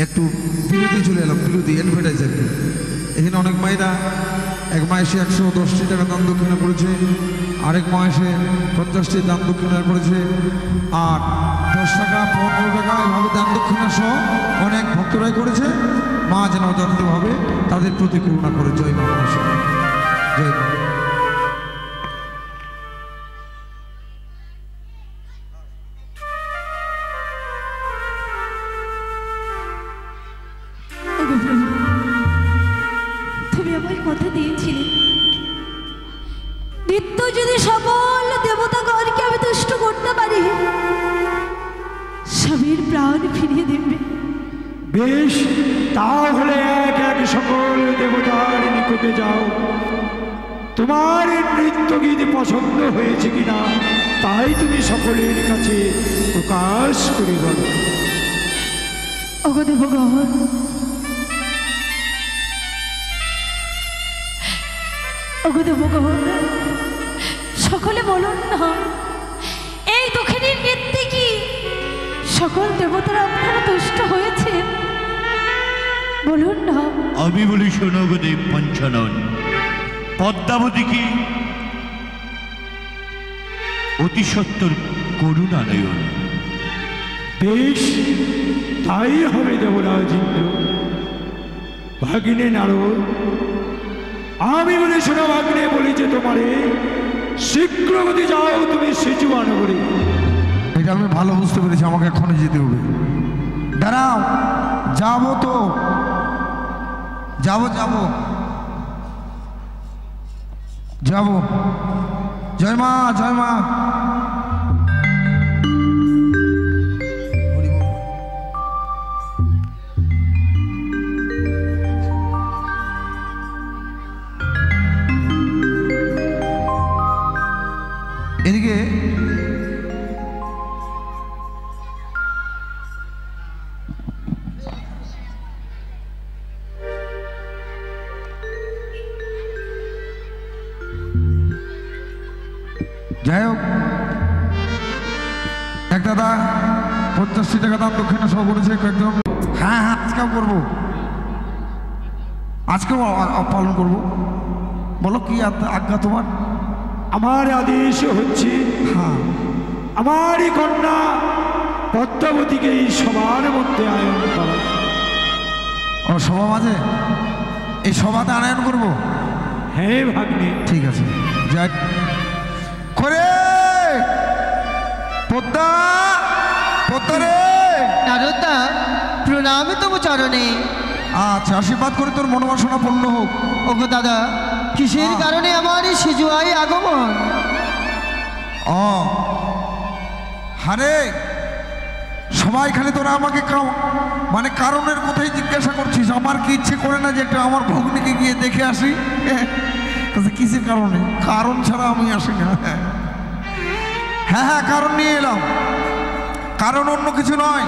একটু বিরতি চলে এলাম, বিরতি অ্যাডভার্টাইজার। এখানে অনেক মায়েরা, এক মা এসে 110টি টাকা দান দক্ষিণা করেছে, আরেক মা এসে 50টি দান দক্ষিণা করেছে, আর 10 টাকা 15 টাকা এভাবে দান দক্ষিণা সহ অনেক ভক্তরাই করেছে। মা যেন যথাযথভাবে তাদের প্রতি করুণা করে। জয় মা মনসা, জয় মা। তুমি আমায় কথা দিয়েছিলে নিত্য যদি সকল দেবতাগণকে আমি তুষ্ট করতে পারি, স্বামীর প্রাণ ফিরিয়ে দেবে। বেশ, তাহলে এক এক সকল দেবতার নিকটে যাও। তোমার নৃত্য গীত পছন্দ হয়েছে কিনা তাই তুমি সকলের কাছে প্রকাশ করে বলো। ওগো দেবগণ, ওগো দেবগণ, সকলে বলুন না, এই দক্ষিণের নৃত্যে কি সকল দেবতারা আপনারা তুষ্ট হয়েছে? বলুন না। আমি বলি শোনো গো দেব পঞ্চানন, পদ্মাবতী কি অতি সত্তর করুণানয়ন। বেশ, তাই হবে দেবরাজ ইন্দ্র। ভাগিনে নারদ, আমি বলে শোনো ভাগ্নে বলেছে তোমারে শীঘ্রগতি যাও তুমি সিজুয়া নগরে। এটা আমি ভালো বুঝতে পেরেছি, আমাকে এখনই যেতে হবে। দাঁড়াও, যাবো তো, যাবো যাবো যাবো। জয় মা, জয় মা। এদিকে যাই হোক, এক দাদা 50টি টাকা দাম দক্ষিণা সহ করেছে একদম। হ্যাঁ হ্যাঁ, আজকেও করবো, আজকেও পালন করবো। বলো কি আজ্ঞা তোমার? আমার আদেশ হচ্ছে, হ্যাঁ, আমারই কন্যা পদ্মাবতীকে এই সবার মধ্যে আয়ন করা। ও সভা মাঝে, এই সভাতে আনয়ন করবো? হ্যাঁ ভাগ্নে, ঠিক আছে, যাই করে। পদ্মা, পদ্মা রে। নারদা, প্রণামে তবু চরণে। আচ্ছা, আশীর্বাদ করে তোর মনোবাসনা পূর্ণ হোক। ওগো দাদা, কিসের কারণে আমার এই সিজুয়াই আগমন? ও হারে, সবাই খালি তোরা আমাকে মানে কারণের কথাই জিজ্ঞাসা করছিস। আমার কি ইচ্ছে করে না যে একটা আমার ভগ্নিকে গিয়ে দেখে আসি? কিসের কারণে? কারণ ছাড়া আমি আসি না। হ্যাঁ হ্যাঁ, কারণ নিয়ে এলাম। কারণ অন্য কিছু নয়,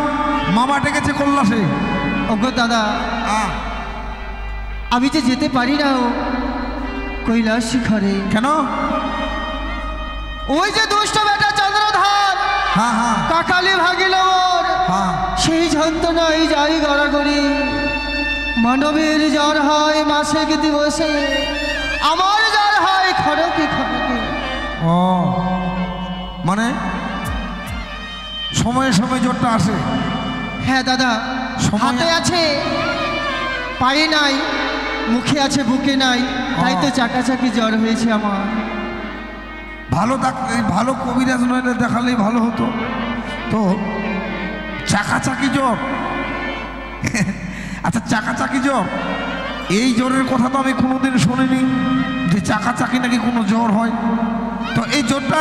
মামা ডেকেছে কৈলাসে। ওগো দাদা, আমি যে যেতে পারি না কৈলাস শিখরে। কেন? ওই যে দুষ্ট বেটা চন্দ্রধার, হ্যাঁ হ্যাঁ, কাকালি ভাগিল ওর, হ্যাঁ, সেই যন্ত্রণাই যাই গড়াগড়ি। মানবের জ্বর হয় মাসিক দিবসে, আমার জ্বর হয় খড়কে খড়কে। ও মানে সময়ে সময়ে জ্বরটা আসে? হ্যাঁ দাদা, হাতে আছে পায়ে নাই, মুখে আছে বুকে নাই, তাই তো চাকাচাকি জ্বর হয়েছে আমার। ভালো ভালো কবিরাজ নইলে দেখালেই ভালো হতো তো। চাকাচাকি জ্বর? আচ্ছা, চাকাচাকি জ্বর, এই জ্বরের কথা তো আমি কোনোদিন শুনিনি যে চাকাচাকি নাকি কোনো জ্বর হয়। তো এই জ্বরটা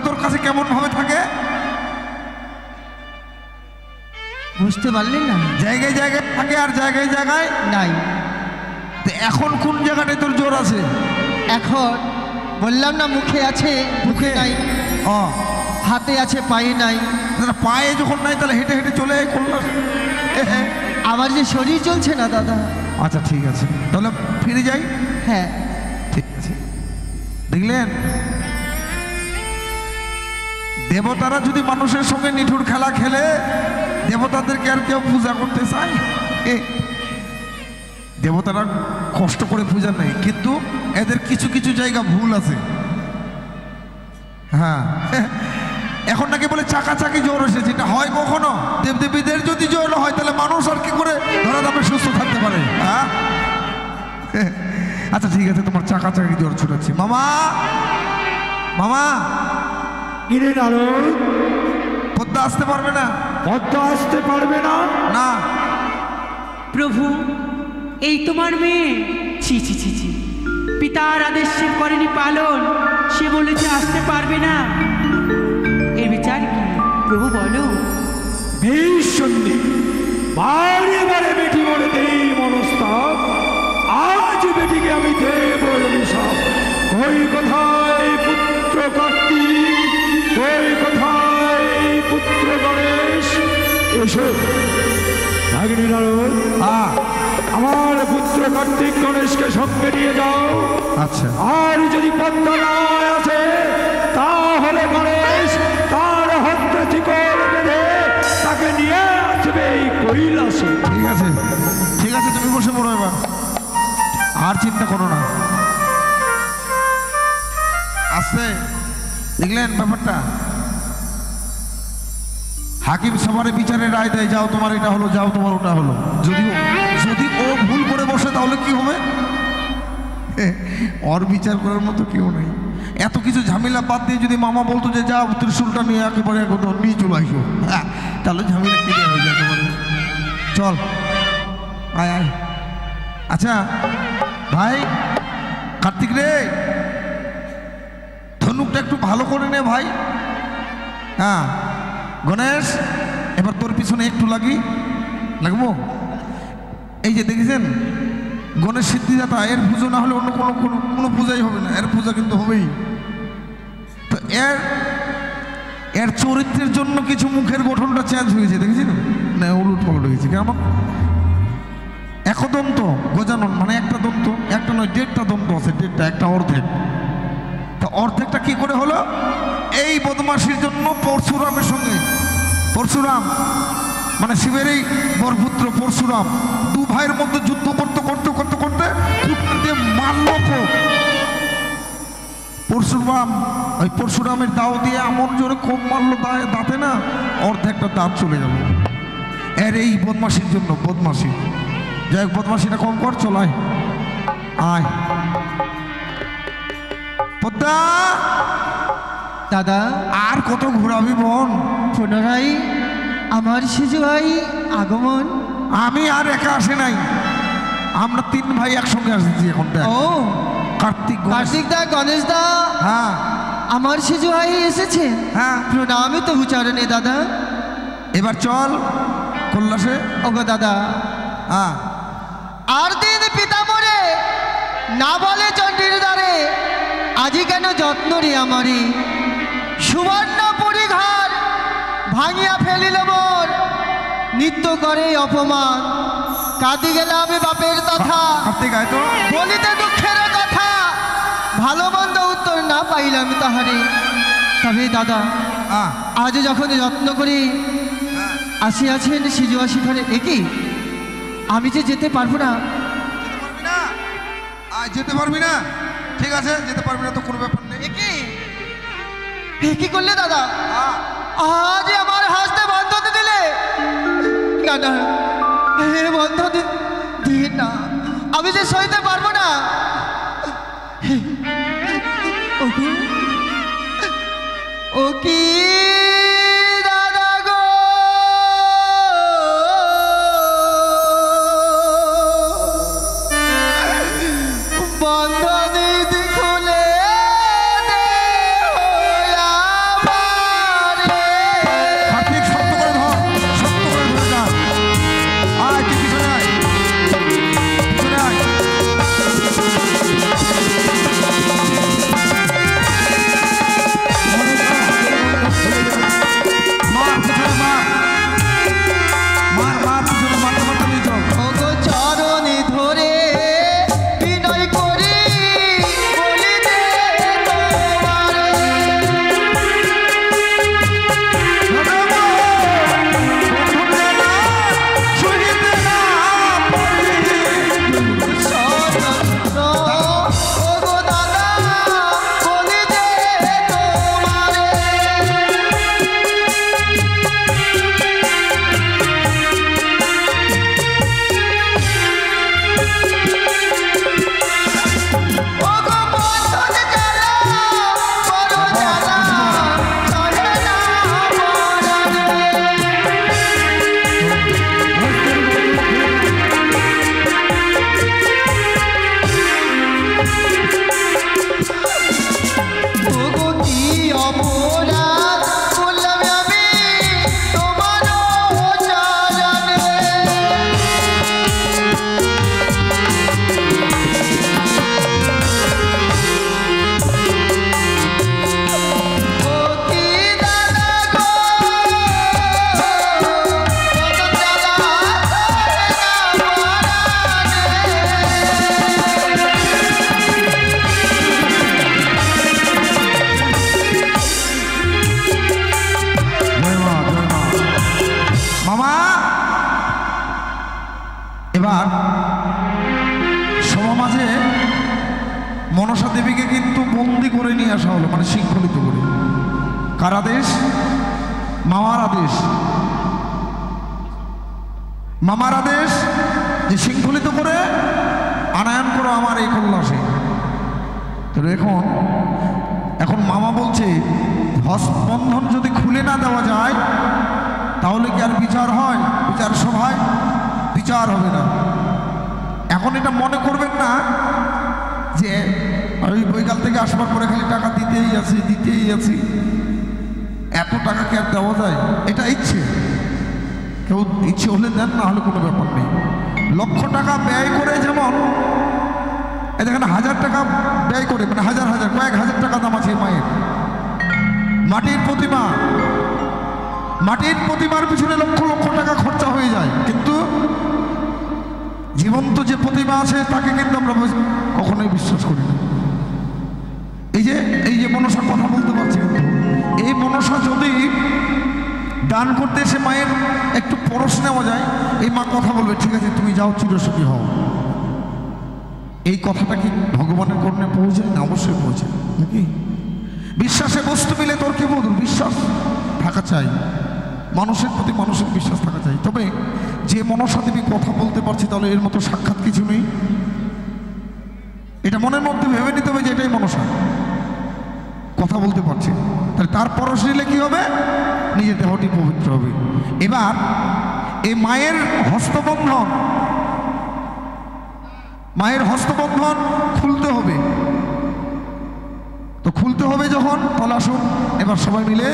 তোর কাছে কেমন ভাবে থাকে? বুঝতে পারলেন না? জায়গায় জায়গায় থাকে আর জায়গায় জায়গায় নাই। তো এখন কোন জায়গাটায় তোর জ্বর আছে? এখন বললাম না, মুখে আছে বুকে নাই, ও হাতে আছে পায়ে নাই। পায়ে যখন নাই তাহলে হেঁটে হেঁটে চলে করলাম। আমার যে শরীর চলছে না দাদা। আচ্ছা ঠিক আছে, তাহলে ফিরে যাই। হ্যাঁ ঠিক আছে। দেখলেন, দেবতারা যদি মানুষের সঙ্গে নিঠুর খেলা খেলে, দেবতাদেরকে আর কেউ পূজা করতে চায়? দেবতারা কষ্ট করে পূজা নেই, কিন্তু এদের কিছু কিছু জায়গা ভুল আছে। হ্যাঁ, এখন নাকি বলে চাকাচাকি জ্বর এসেছে, এটা হয় কখনো? দেবদেবীদের যদি জ্বর হয় তাহলে মানুষ আর কি করে ধরা দামে সুস্থ থাকতে পারে? হ্যাঁ, আচ্ছা ঠিক আছে, তোমার চাকাচাকি জ্বর ছুটাচ্ছি। মামা, মামা, কিরে নারদ, পদ্মা আসতে পারবে না? পদ্মা আসতে পারবে না? না। প্রভু, এই তোমার মেয়ে? ছি ছি ছি ছি, পিতার আদেশ সে করেনি পালন, সে বলেছে আসতে পারবে না। এর বিচার কি প্রভু বলো? বেশ সন্ধি, বারে বারে বেটি বলে দেই মনস্তাপ, আজ বেটিকে আমি দেব অভিশাপ। কই কোথায় পুত্র কার্তিক, কই কোথায় পুত্র গণেশ? এসো ভাগ্নি নারদ, আমার পুত্র কার্তিক গণেশকে সঙ্গে নিয়ে যাও। আচ্ছা, আর যদি পদ্মা না আছে তাহলে গণেশ তার হস্তে শিকল বেঁধে তাকে নিয়ে আসবে এই কৈলাসে। ঠিক আছে, ঠিক আছে, তুমি বসে পড়ো এবার, আর চিন্তা করো না। আসছে, দেখলেন ব্যাপারটা? হাকিম সবার বিচারে রায় দেয়, যাও তোমার এটা হলো, যাও তোমার ওটা হলো। যদি ও ভুল করে বসে তাহলে কি হবে? ওর বিচার করার মতো কেউ নেই। এত কিছু ঝামেলা বাদ দিয়ে যদি মামা বলতো যে যাও ত্রিশূলটা নিয়ে একেবারে নিয়ে চলে আসো, হ্যাঁ, তাহলে ঝামেলা ক্লিয়ার হয়ে যায় একেবারে। চল, আয় আয়। আচ্ছা ভাই কার্তিক রে, ধনুকটা একটু ভালো করে নে ভাই। হ্যাঁ গণেশ, এবার তোর পিছনে একটু লাগবো। এই যে দেখেছেন গণেশ সিদ্ধিদাতা, এর পুজো না হলে অন্য কোনো পূজাই হবে না, এর পূজা কিন্তু হবেই। তো এর চরিত্রের জন্য কিছু মুখের গঠনটা চেঞ্জ হয়েছে, দেখেছি না? উলট পালট হয়েছে। কেমন? একদন্ত গজানন, মানে একটা দন্ত, একটা নয়, 1.5টা দন্ত আছে, 1.5টা, একটা অর্ধেক। তা অর্ধেকটা কি করে হলো? এই বদমাশির জন্য পরশুরামের সঙ্গে, পরশুরাম মানে শিবের এই বরপুত্র পরশুরাম, দু ভাইয়ের মধ্যে যুদ্ধ করতে করতে করতে করতে দিয়ে মারল। পরশুরামের দাও দিয়ে এমন জোরে খুব মারলো, দাঁতে না অর্ধেকটা দাঁত চলে গেল। এর এই বদমাশির জন্য, বদমাশি। যাই হোক, বদমাশিটা কম কর, চলায় আয়। পদ্মা দাদা, আর কত ঘোরাবি বোন? পুনরায় আমার সেজু ভাই আগমন। আমি আর একা আসে নাই, আমরা 3 ভাই একসঙ্গে আসছি এখন। ও কার্তিক, কার্তিক দা, গণেশ দা, হ্যাঁ আমার সেজু ভাই এসেছে। হ্যাঁ, প্রণামে তো উচ্চারণে দাদা। এবার চল কৈলাসে। ওগো দাদা, হ্যাঁ, আর দিন পিতা মরে না বলে চণ্ডীর দ্বারে, আজি কেন যত্ন রে আমারে, সুবর্ণ পরিঘর ভাঙিয়া ফেলিল মোর, নিত্য করে অপমান, কাঁদি গেলাম বাপের তথা, কার্তিক আয় তো। বলিতে দুঃখের কথা, ভালো মন্দ উত্তর না পাইলাম তাহারে। তবে দাদা, আজ যখন যত্ন করে আসিয়াছেন সিজুয়া শিখরে, একই আমি যে যেতে পারবো না। যেতে পারবি না? ঠিক আছে, যেতে পারবি না তো কোনো ব্যাপার নেই। কি করলে দাদা? আজ আমার হাসতে বন্ধ দিলে। না না, বন্ধ দিয়ে না, আমি যে সইতে পারবো না। ও কি দাদা গো, বন্ধ দিদি খুলে কার্তিক, শক্ত করে ধর, শক্ত করে ধরে যা। আয় তুই পিছনে আয়, পিছনে আয়। নিয়ে আসা হলো, মানে শৃঙ্খলিত করে। কার আদেশ? মামার আদেশ। মামার আদেশ যে শৃঙ্খলিত করে আনায়ন করো আমার এই কল্যাসে। তো এখন মামা বলছে হস্তবন্ধন যদি খুলে না দেওয়া যায় তাহলে কি আর বিচার হয়? বিচার সভায় বিচার হবে না। এখন এটা মনে করবেন না যে ওই বৈকাল থেকে আসবার পরে খালি টাকা দিতেই আছি, এত টাকা কি আর দেওয়া যায়? এটা ইচ্ছে, কেউ ইচ্ছে হলে দেন, না হলে কোনো ব্যাপার নেই। লক্ষ টাকা ব্যয় করে, যেমন দেখেন 1000 টাকা ব্যয় করে, মানে কয়েক হাজার টাকা দাম আছে মায়ের। মাটির প্রতিমার পিছনে লক্ষ লক্ষ টাকা খরচা হয়ে যায়, কিন্তু জীবন্ত যে প্রতিমা আছে তাকে কিন্তু আমরা কখনোই বিশ্বাস করি না। এই যে মনসার কথা বলতে পারছি, এই মনসা যদি দান করতে এসে মায়ের একটু পরশ নেওয়া যায়, এই মা কথা বলবে, ঠিক আছে তুমি যাও, চিরসুখী হও। এই কথাটা কি ভগবানের কর্ণে পৌঁছায় না? অবশ্যই পৌঁছায়, নাকি? বিশ্বাসে বস্তু মিলে তোর কি বলুন, বিশ্বাস থাকা চাই, মানুষের প্রতি মানুষের বিশ্বাস থাকা চাই। তবে যে মনসা দেবী কথা বলতে পারছি, তাহলে এর মতো সাক্ষাৎ কিছু নেই। এটা মনের মধ্যে ভেবে নিতে হবে যে এটাই মনসা, কথা বলতে পারছে। তাহলে তার পরশ নিলে কি হবে? নিজের দেহটি পবিত্র হবে। এবার এই মায়ের হস্তবন্ধন খুলতে হবে। তো খুলতে হবে যখন, তাহলে আসুন এবার সবাই মিলে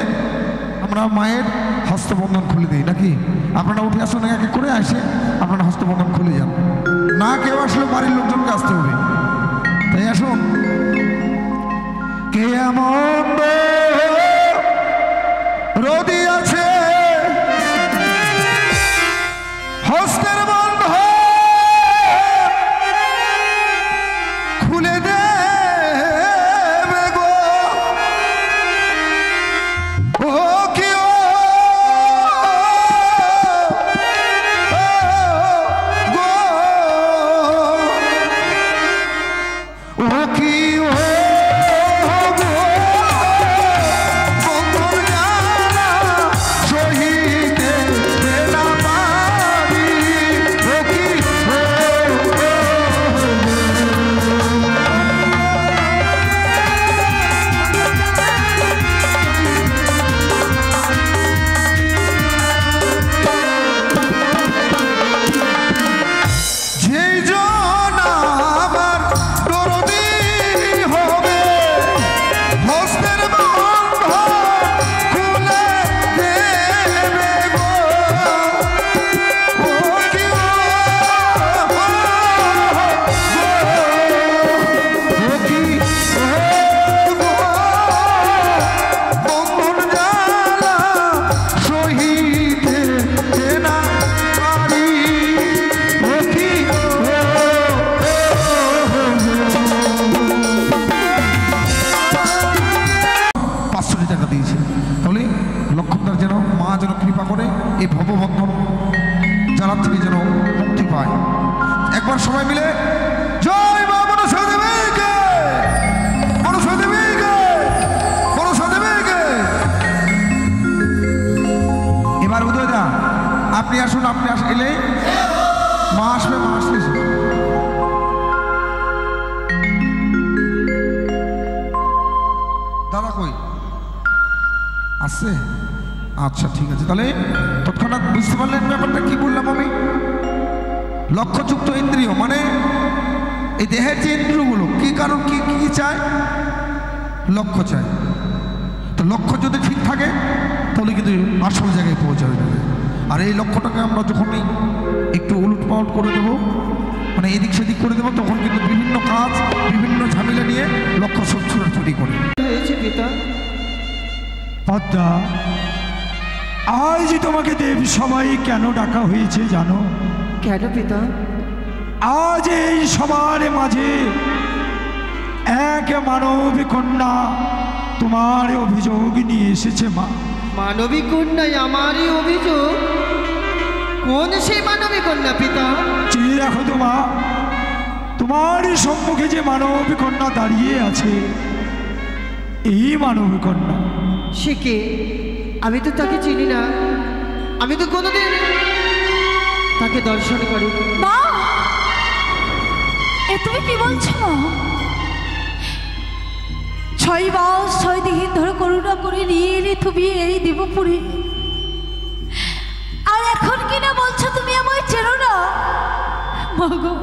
আমরা মায়ের হস্তবন্ধন খুলে দিই, নাকি? আপনারা উঠে আসুন, এক এক করে আসে আপনারা হস্তবন্ধন খুলে যান। না কেউ আসলে বাড়ির লোকজনকে আসতে হবে। তাই আসুন। কে এমন রোদি আছে হস্তের বন্ধন খুলে দেবে গো, ও কি গো, ও কি এই ভববন্ধন জ্বালা থেকে যেন মুক্তি পায়। একবার সবাই মিলে জয় মা মনসা দেবীকে, মনসা দেবীকে, মনসা দেবীকে। এবার উদয়দা আপনি আসুন, আপনি এলেই মা আসবে, মা আসলে দাদা কই আসছে? আচ্ছা ঠিক আছে, তাহলে তৎক্ষণাৎ বুঝতে পারলেন ব্যাপারটা কি বললাম আমি? লক্ষ্যযুক্ত ইন্দ্রিয় মানে এই দেহের যে ইন্দ্রিয়গুলো কি কারণ কি কি চায়? লক্ষ্য চায়। তো লক্ষ্য যদি ঠিক থাকে তাহলে কিন্তু আসল জায়গায় পৌঁছাবে যাবে। আর এই লক্ষ্যটাকে আমরা যখনই একটু উলটপালট করে দেবো, মানে এদিক সেদিক করে দেবো, তখন কিন্তু বিভিন্ন কাজ বিভিন্ন ঝামেলা নিয়ে লক্ষ্য সব ছুটাছুটি করে। হয়েছে পিতা? পদ্মা, আজ তোমাকে দেব সবাই কেন ডাকা হয়েছে জানো? কেন পিতা? আজ এই সবার মাঝে এক মানবী কন্যা তোমার অভিযোগ নিয়ে এসেছে। মা মানবী কন্যায় আমারই অভিযোগ? কোন সেই মানবী কন্যা পিতা? চেয়ে রাখো তোমার সম্মুখে যে মানবী কন্যা দাঁড়িয়ে আছে, এই মানব কন্যা। সে কে? আমি তো তাকে চিনি না, আমি তো কোনোদিন তাকে দর্শন করি। মা, এ তুমি কি বলছো মা? 6 মাস 6 দিন ধরে করুণা করে নিয়ে এলে তুমি এই দেবপুরে, আর এখন কিনা বলছো তুমি আমায় চেনো না? মাগো,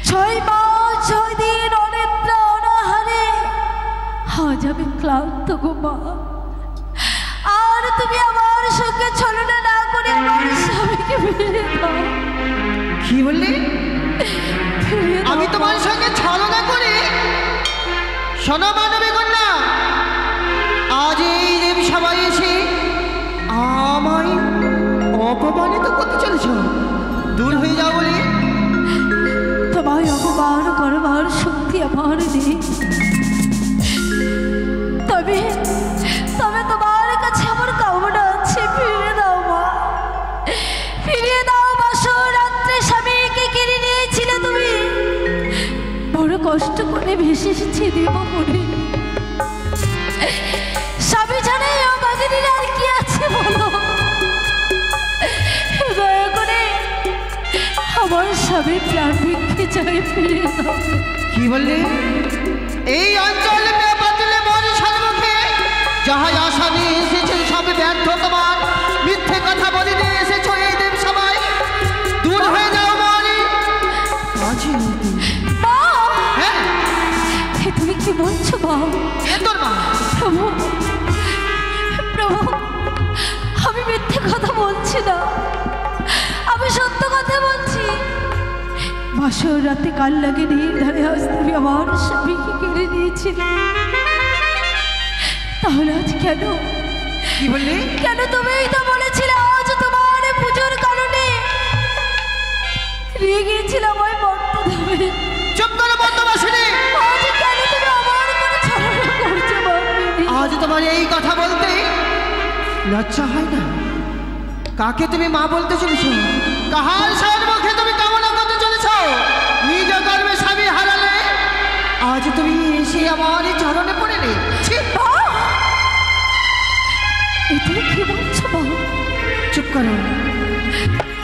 6 মাস 6 দিন অনেকটা অনাহারে আজ আমি ক্লান্ত গো মা। আর তুমি আমার সঙ্গে ছলনা না করে আমার স্বামীকে ফিরিয়ে দাও। কি বললে? ফিরিয়ে দাও। আমি তোমার সঙ্গে ছলনা করি? শোনো মানবী কন্যা, আজ এই দেব সবাই এসে আমায় অপমানিত করতে চলেছ। দূর হয়ে যাও বলি। তোমায় অপমান করবার শক্তি আমার নেই, তবে তবে তোমার কাছে আমার কামনা আছে। ফিরিয়ে দাও মা, ফিরিয়ে দাও। বাসর রাত্রে স্বামীকে কেড়ে নিয়েছিলে তুমি, বড় কষ্ট করে ভেসে এসেছি দেবপুরে। স্বামী জানে অভাগিনীর আর কি আছে বলো? দয়া করে আমার স্বামীর প্রাণ ভিক্ষে চাই, ফিরিয়ে দাও। কি বললে? এই অঞ্চলে পাতিলে মন সম্মুখে যাহা আশা নিয়ে এসেছে সব ব্যর্থ তোমার। মিথ্যে কথা বলে নিয়ে এসেছ এই দেব সবাই। দূর হয়ে যাও মনি। মা, হ্যাঁ, এ তুমি কি বলছো মা? এ তোর মা। প্রভু, প্রভু, আমি মিথ্যে কথা বলছি না, আমি সত্য কথা বলছি। বাসর রাতে কাল লাগে নির্ধারে আজ তুমি আমার স্বামীকে কেড়ে নিয়েছিলে, তাহলে আজ কেন? কি বললি? কেন? তুমিই তো বলেছিলে আজ তোমার পুজোর কারণে রেগে গিয়েছিলাম ওই বর্তমানে। চুপ করো বর্তমাসিনী। আজ কেন তুমি আমার কোনো ছলনা করছো বাপি? আজ তোমার এই কথা বলতে লজ্জা হয় না? কাকে তুমি মা বলতে চলেছ? কাহার সম্মুখে তুমি কামনা করতে চলেছ? নিজ গর্বে স্বামী হারালে আজ তুমি এসে আমার চরণে পড়েলে। ছি! এ তুমি কি বলছো মা? চুপ করো।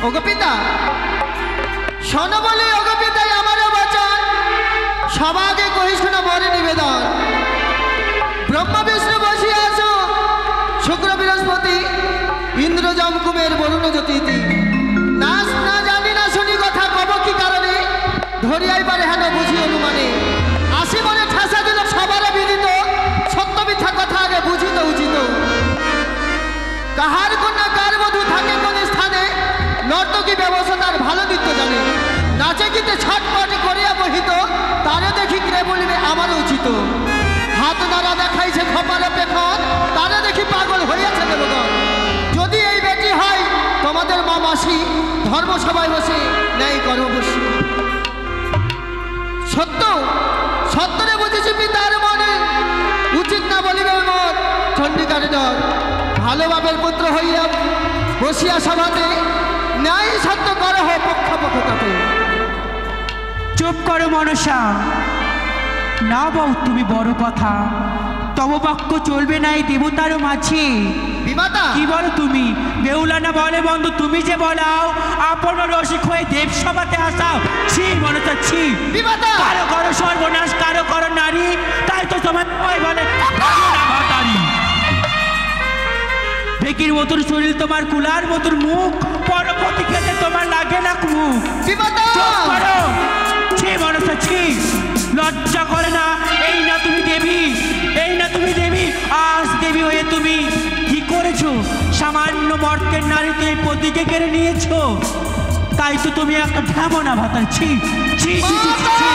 ওগো পিতা, শোনো বলে ওগো পিতাই আমারও বচন সবাকে কহি শোনো বরে নিবেদন। ব্রহ্মা বিষ্ণু বসিয়া আছো, শুক্র বৃহস্পতি ইন্দ্র যম কুমের বরুণ জ্যোতিতি। না না জানি না শুনি কথা কব কি কারণে, ধরিয়াই পারে হেন বুঝি অনুমানে। আসি মনে ঠাসা দিল সবার বিদিত, সত্য মিথ্যা কথা আগে বুঝিত উচিত। কাহার কন্যা কার বধূ থাকে কোন স্থানে, নর্তকী ব্যবস্থা তার ভালো নৃত্য জানে। নাচে গীতে ছটপট করিয়া বহিত, তারে দেখি কে বলিবে আমার উচিত। হাত নাড়া দেখাইছে খপাল পেখন, তারে দেখি পাগল হইয়াছে দেবগণ। যদি এই বেটি হয় তোমাদের মা মাসি, ধর্মসভায় বসে ন্যায় করো বসি। সত্য সত্যরে বুঝেছি পিতার মনে, উচিত না বলিবে মত চণ্ডিকার ডর। ভালো বাপের পুত্র হইয়া বসিয়া সভাতে, ন্যায় সত্য করো পক্ষাপক্ষতাতে। চুপ করো মনসা, না বউ তুমি বড় কথা, তব বাক্য চলবে না এই দেবতারও মাঝে। বিমাতা কি বলো তুমি? বেউলা না বলে বন্ধু, তুমি যে বলাও আপন রসিক হয়ে দেব সভাতে আসাও। ছি মনসা ছি। বিমাতা কারো করো সর্বনাশ, কারো করো নারী, তাই তো তোমার বলে ভাতারি। ঢেকির মতন শরীর তোমার, কুলার মতন মুখ, পরপতি খেতে তোমার লাগে না মুখ। বিমাতা চুপ করো। ছি মনসা ছি, লজ্জা করে না? এই না তুমি দেবী, এই না তুমি দেবী। আজ দেবী হয়ে তুমি কি করেছো? সামান্য মর্তের নারীতে এই পতিকে কেড়ে নিয়েছো, তাই তো তুমি একটা ঢামনা ভাতার। ছি ছি ছি ছি ছি, ছি।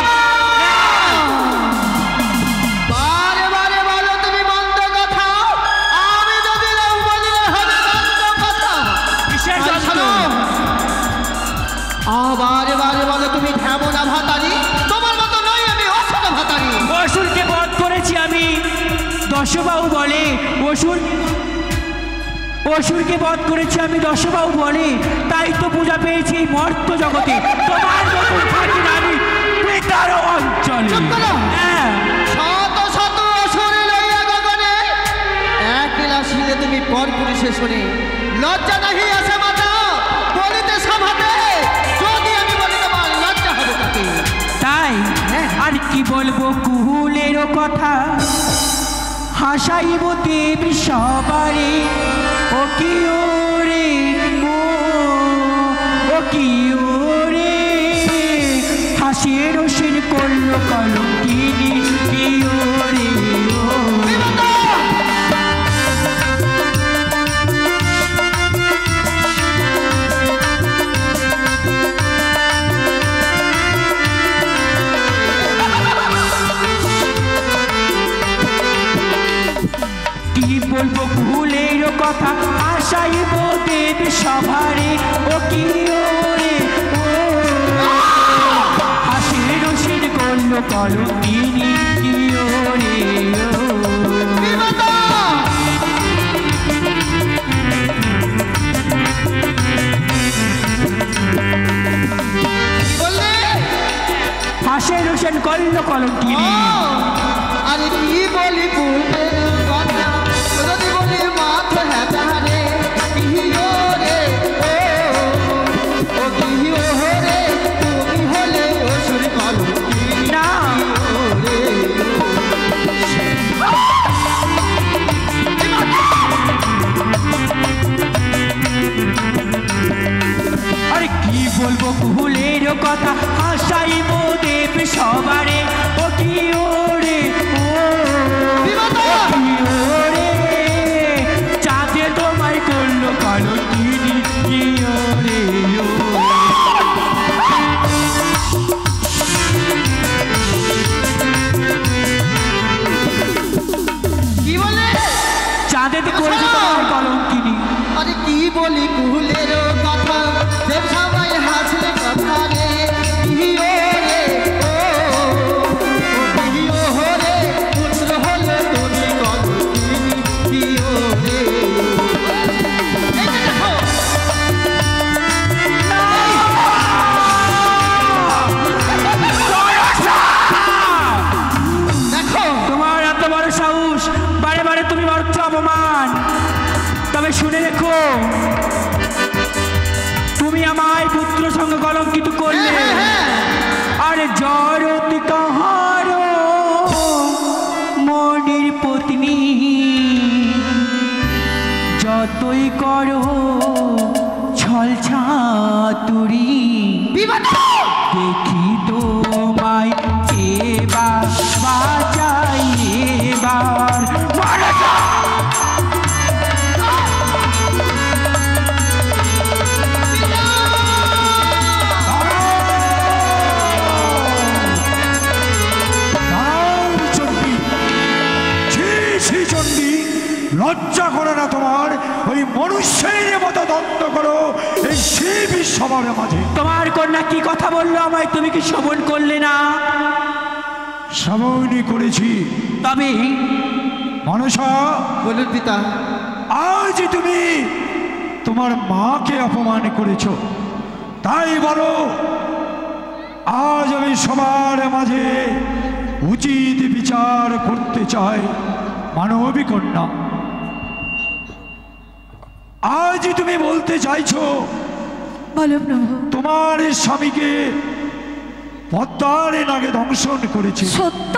বারে বারে বলো তুমি মন্দ কথা, আমি যদি নাও বলিলে হবে মন্দ কথা। কিসের আর যন্ত্র? শোনো, বারে বারে বলো তুমি ঢেমনা ভাতারি, তোমার মতো নয় আমি অসুর ভাতারি। অসুরকে বধ করেছি আমি, দশবাহু বলে। অসুরকে বধ করেছি আমি, দশবাহু বলে। তাই তো পূজা পেয়েছি এই মর্ত জগতে। তোমার মতন থাকি না আমি পিতার অঞ্চলে। চুপ করো। হ্যাঁ, শত শত অসুর শুনে লজ্জা নাহি আছে মাতা বলিতে সভাতে, যদি আমি বলি তোমার লজ্জা হবে তাকে। তাই আর কি বলবো কুহুলেরও কথা, হাসাইব দেবী সবারে। ও কি ওরে ও কি ওরে, হাসিয়ে রসিন করলো কলঙ্কিনী কি ওরে ও। বলবো ভুলের কথা, আশাইব দেবী সভারে। ও কি ওরে ও, হাসির রসির করলো কলঙ্কিনী কি ওরে ও। হাসির রসিন করলো কলঙ্কিনী। আরে কি বলি ভুলের কথা, যদি বলি মাথা হেতারে কি ওরে ও কি ওরে, তুমি হলে অসুর কলঙ্কিনী না ওরে। আরে কি বলবো ভুলের কথা, হাসাইব দেব সবারে। ও কি ওরে ও কি ওরে, চাঁদে তোমায় করলো কলঙ্কিনী কি ওরে ও। কি বলে চাঁদেতে করলো তোমায় কলঙ্কিনী। আরে কি বলি কুলের কথা, দেব সবাই হাসলে কথা রে কি ওরে ও কি ওরে, পুত্র হলে তুমি কলঙ্কিনী কি ওরে। এই যে দেখো দেখো তোমার এত বড় সাহস, বারে বারে তুমি মারছো অপমান। তবে শুনে রেখো, তুমি আমায় পুত্র সঙ্গে কলঙ্কিত করলে। আরে জড়তি কাহার মনির পত্নী, যতই করো ছল ছাতুরি, দেখি তোমায় এবার বাজাই এবার। লজ্জা করে না তোমার? ওই মনুষ্যের মতো দ্বন্দ্ব করো এই শিব সবার মাঝে। তোমার কন্যা কি কথা বললো আমায়, তুমি কি শ্রবণ করলে না? শ্রবণই করেছি। তবে মনসা বলুন পিতা। আজ তুমি তোমার মাকে অপমান করেছ, তাই বলো আজ আমি সবার মাঝে উচিত বিচার করতে চাই। মানবী কন্যা, আজ তুমি বলতে চাইছো বলো প্রভু। তোমার স্বামীকে পদ্মার নাগে দংশন করেছে, সত্য?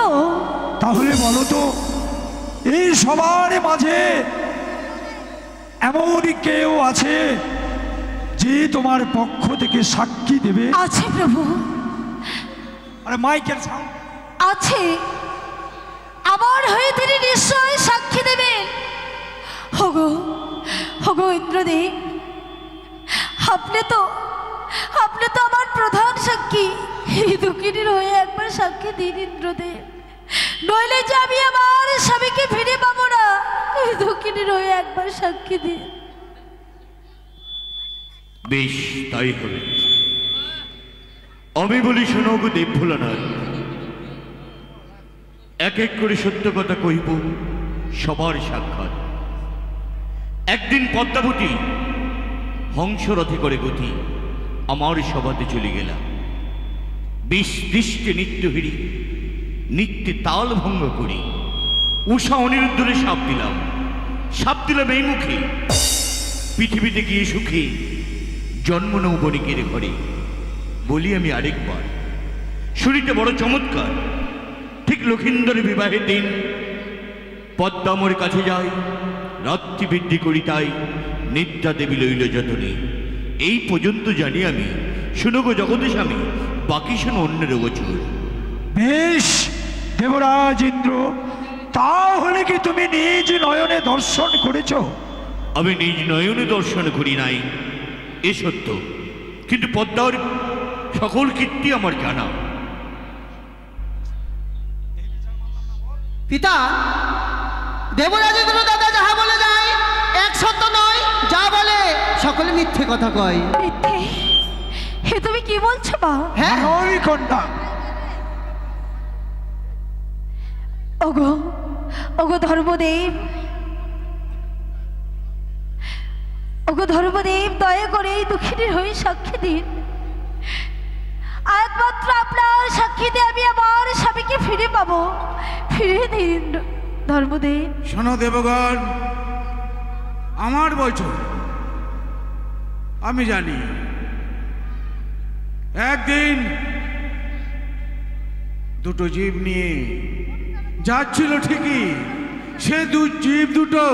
তাহলে বলো তো এই সবার মাঝে এমন কেউ আছে যে তোমার পক্ষ থেকে সাক্ষী দেবে? আছে প্রভু, আরে মাইকেল সাউন্ড আছে। আমার হয়ে তিনি নিশ্চয় সাক্ষী দেবেন। হগো হগো ইন্দ্রদেব, আপনি তো আমার প্রধান সাক্ষী। এই দুঃখিনীর হয়ে একবার সাক্ষী দিন ইন্দ্রদেব, নইলে যে আমি আমার স্বামীকে ফিরে পাবো না। এই দুঃখিনীর হয়ে একবার সাক্ষী দিন। বেশ, তাই হবে। আমি বলি শোনো গো দেবভোলানাথ, এক এক করে সত্য কথা কইব, সবার সাক্ষাৎ। একদিন পদ্মাবতী হংসরথে করে গতি আমার সভাতে চলে গেলাম। বিষ দৃষ্টে নিত্য হিড়ি, নিত্যে তাল ভঙ্গ করি। উষা অনিরুদ্ধরে সাপ দিলাম এই মুখে, পৃথিবীতে গিয়ে সুখে জন্ম নেব বণিকের ঘরে। বলি আমি আরেকবার, শরীরটা বড় চমৎকার। ঠিক লক্ষিন্দর বিবাহের দিন পদ্মা আমার কাছে যায়, রাত্রি বৃদ্ধি করি তাই নিদ্রা দেবী লইল যতনে। এই পর্যন্ত জানি আমি, শুনো গো জগতে স্বামী, বাকি শোনো অন্যের গোচর। বেশ দেবরাজ ইন্দ্র, তাহলে কি তুমি নিজ নয়নে দর্শন করেছ? আমি নিজ নয়নে দর্শন করি নাই এ সত্য, কিন্তু পদ্মার সকল কীর্তি আমার জানা। পিতা, দেবরাজেন্দ্র দাদা যাহা বলে যায় এক সত্য নয়, যা বলে সকলে মিথ্যে কথা কয়। মিথ্যে? হে তুমি কি বলছো মা? হ্যাঁ, ওই কন্যা, ওগো ওগো ধর্মদেব, ওগো ধর্মদেব, দয়া করে এই দুঃখিনীর হয়ে সাক্ষী দিন। একমাত্র আপনার সাক্ষী দিয়ে আমি আমার স্বামীকে ফিরে পাবো। ফিরে দিন ধর্মদেব। শোনো দেবগণ, আমার বচন আমি জানি। একদিন দুটো জীব নিয়ে যাচ্ছিল ঠিকই, সে জীব দুটো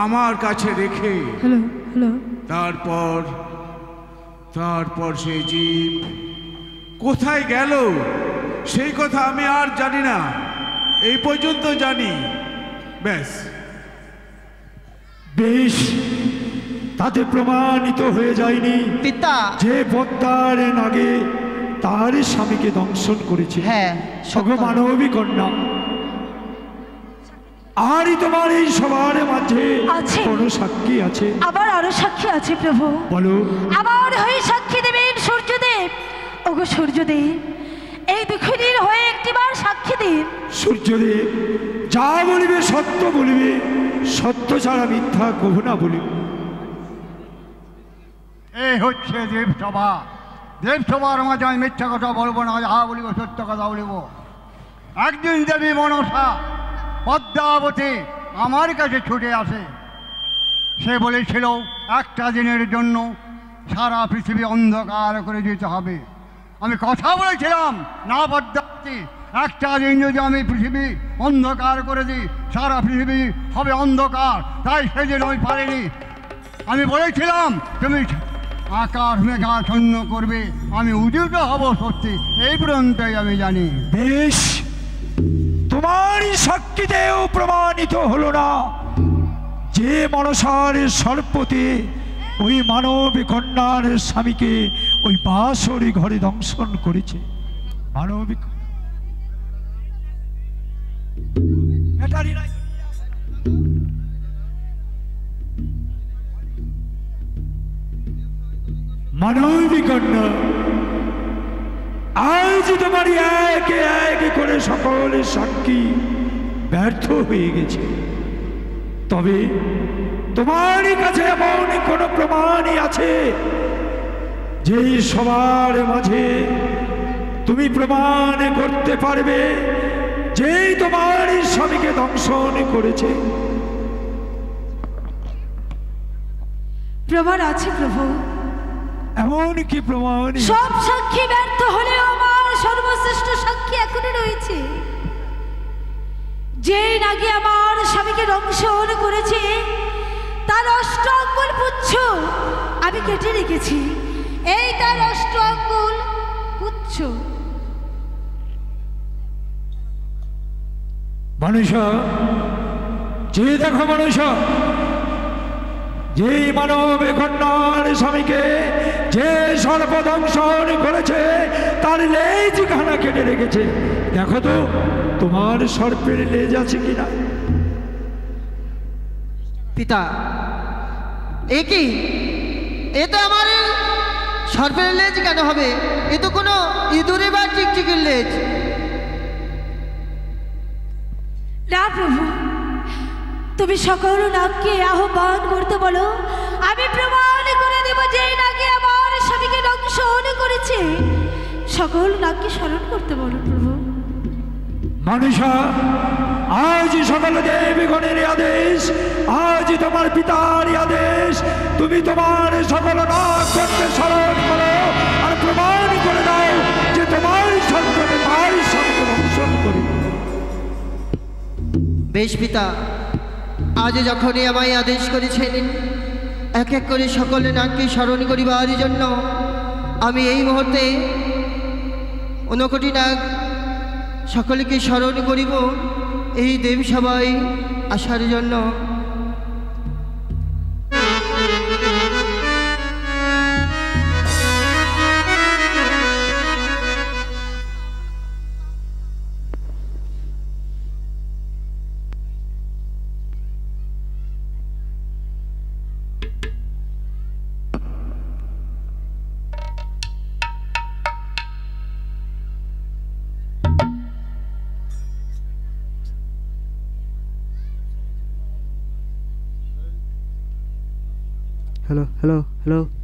আমার কাছে রেখে হ্যালো হ্যালো তারপর সেই জীব কোথায় গেল সেই কথা আমি আর জানি না, এই পর্যন্ত জানি। ব্যাস। বেশ, তাতে প্রমাণিত হয়ে যায়নি পিতা। যে পদ্মার নাগে তার স্বামীকে দংশন করেছে? হ্যাঁ, সগো মানবী কন্যা, আরই তোমার এই সবার মাঝে আছে। কোনো সাক্ষী আছে? আবার আরো সাক্ষী আছে প্রভু। বলো। আমার হয়ে সাক্ষী দেবেন সূর্যদেব। ওগো সূর্যদেব, এই দুঃখিনীর হয়ে একটিবার সাক্ষী দিন। সূর্যদেব, যা বলিবে সত্য বলিবে, সত্য ছাড়া মিথ্যা কভু না বলিবে। এই হচ্ছে দেবসভা। দেবসভার মাঝে আমি মিথ্যা কথা বলবো না, যাহা বলিব সত্য কথা বলিব। একদিন দেবী মনসা পদ্মাবতী আমার কাছে ছুটে আসে। সে বলেছিল একটা দিনের জন্য সারা পৃথিবী অন্ধকার করে দিতে হবে। আমি কথা বলেছিলাম, না পদ্মাবতী, একটা দিন যদি আমি পৃথিবী অন্ধকার করে দিই, সারা পৃথিবী হবে অন্ধকার। তাই সেদিন আমি পারিনি। আমি বলেছিলাম তুমি আকাশ মেঘাচ্ছন্ন করবে, আমি উদিত হব সত্যি, এই পর্যন্তই আমি জানি। বেশ, তোমারই সাক্ষীতেও প্রমাণিত হলো না যে মনসার সর্পতে ওই মানবী কন্যার স্বামীকে ওই বাসরি ঘরে দংশন করেছে। মানবী মানবী কন্যা, আজ তোমার একে একে করে সকল সাক্ষী ব্যর্থ হয়ে গেছে। তবে তোমারই কাছে এমন কোনো প্রমাণই আছে যে সবার মাঝে তুমি প্রমাণ করতে পারবে যে তোমার স্বামীকে দংশন করেছে? প্রমাণ আছে প্রভু। এমন কি প্রমাণ? সব সাক্ষী ব্যর্থ হলেও আমার সর্বশ্রেষ্ঠ সাক্ষী এখনো রয়েছে। যেই নাকি আমার স্বামীকে দংশন করেছে তার 8 আঙ্গুল পুচ্ছ আমি কেটে রেখেছি। এই তার 8 আঙ্গুল পুচ্ছ। মানুষা, যে দেখো মানুষা, যেই মানব কন্যার স্বামীকে যে সর্প দংশন করেছে তার লেজ খানা কেটে রেখেছে। দেখো তো তোমার সর্পের লেজ আছে কিনা। পিতা, এ কি? এ তো আমার সর্পের লেজ কেন হবে? এ তো কোনো ইঁদুরে বা টিকটিকির লেজ। না প্রভু, তুমি সকল নাগকে আহ্বান করতে বলো, আমি প্রমাণ করে দেব যে নাকি আমার স্বামীকে দংশন করেছে। সকল নাগকে স্মরণ করতে বলো প্রভু। মানুষা, আজ আজ সকল দেবগণের আদেশ, আজ তোমার পিতার আদেশ, তুমি তোমার সকল নাগকে স্মরণ করো আর প্রমাণ করে দাও যে তোমার সন্তান তার সন্তান দর্শন করি। বেশ পিতা, আজ যখনই আমায় আদেশ করেছেন এক এক করে সকলে নাককে স্মরণ করিবার জন্য, আমি এই মুহূর্তে ৫৯ কোটি নাগ সকলকে স্মরণ করিব এই দেবসভায় আসার জন্য। hello.